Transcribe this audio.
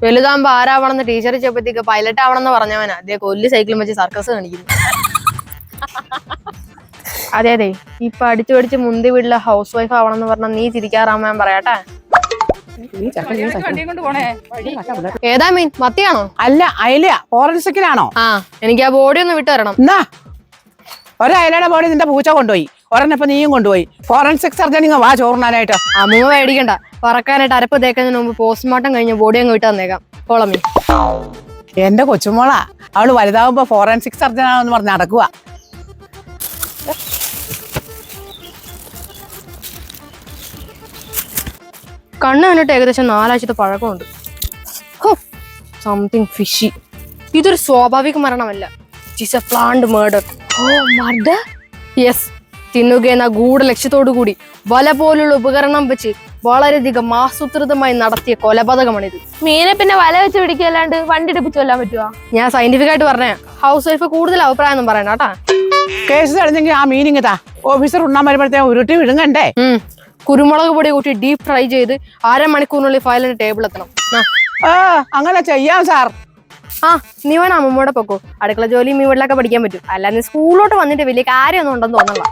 വലുതാകുമ്പോ ആരാവണമെന്ന് teacher ചോദിച്ചപ്പോഴത്തേക്ക് pilot ആവണമെന്ന് പറഞ്ഞവനാ അതേ കൊല്ലി സൈക്കിളും വെച്ച് സർക്കസ് കാണിക്കുന്നു. അതെ അതെ, ഇപ്പൊ അടിച്ചു പഠിച്ച് മുന്തി വീട്ടിലെ ഹൗസ് വൈഫ് ആവണമെന്ന് പറഞ്ഞ നീ ചിരിക്കാറാമ ഞാൻ പറയാട്ടെ. ഏതാ മീൻ? മത്തിയാണോ? അല്ല, അയലയാ. ഫോറൻസിക്കിലാണോ? ആ, എനിക്ക് ആ ബോഡി ഒന്ന് വിട്ടു തരണം. എന്നാ ഒരയലയുടെ ബോഡി നിന്റെ പൂച്ച കൊണ്ടുപോയി, ഒരെണ്ണപ്പൊ നീയും കൊണ്ടുപോയി. ഫോറൻസിക് സർജനിങ് വാ ചോറിനാനായിട്ട്. അമ്മ മേടിക്കണ്ട, പറക്കാനായിട്ട് അരപ്പ് തേക്കുന്നതിന് മുമ്പ് പോസ്റ്റ്മോർട്ടം കഴിഞ്ഞ് ബോഡി അങ്ങ് വിട്ട് തന്നേക്കാം. കോളമീ എന്റെ കൊച്ചുമോളാ, അവള് വലുതാവുമ്പോ ഫോറൻസിക് സർജനാണെന്ന് പറഞ്ഞ് നടക്കുക. കണ്ണ് കണ്ടിട്ട് ഏകദേശം 4 ആഴ്ചത്തെ പഴക്കമുണ്ട്. Something fishy. ഇതൊരു സ്വാഭാവിക മരണമല്ല, it is a planned murder. Yes, തിന്നുക എന്ന ഗൂഢലക്ഷ്യത്തോടു കൂടി വല പോലുള്ള ഉപകരണം വെച്ച് വളരെയധികം ആസൂത്രിതമായി നടത്തിയ കൊലപാതകമാണിത്. മീനെ പിന്നെ വല വെച്ച് പിടിക്കല്ലാണ്ട് വണ്ടി ഇടിപ്പിച്ചു കൊല്ലാൻ പറ്റുവാ? ഞാൻ സയന്റിഫിക് ആയിട്ട് പറഞ്ഞ ഹൗസ് വൈഫ് കൂടുതൽ അഭിപ്രായം ഒന്നും പറയണ കേട്ടാ. കേസ് തെളിഞ്ഞെങ്കിൽ ആ മീനിങ് താ, ഓഫീസർ ഉണ്ണാൻ വരുമ്പോഴത്തേ ഉരുട്ടി വിഴുങ്ങണ്ടേ. കുരുമുളക് പൊടി കൂട്ടി ഡീപ് ഫ്രൈ ചെയ്ത് 1/2 മണിക്കൂറിനുള്ളിൽ ഫയലിന്റെ ടേബിൾ എത്തണം. അങ്ങനെ ചെയ്യാം സാർ. ആ, നീ വേണം അമ്മൂടെ പൊക്കോ. അടുക്കള ജോലി വീട്ടിലൊക്കെ പഠിക്കാൻ പറ്റും. അല്ലാതെ സ്കൂളിലോട്ട് വന്നിട്ട് വലിയ കാര്യമൊന്നും ഉണ്ടെന്ന് തോന്നണം.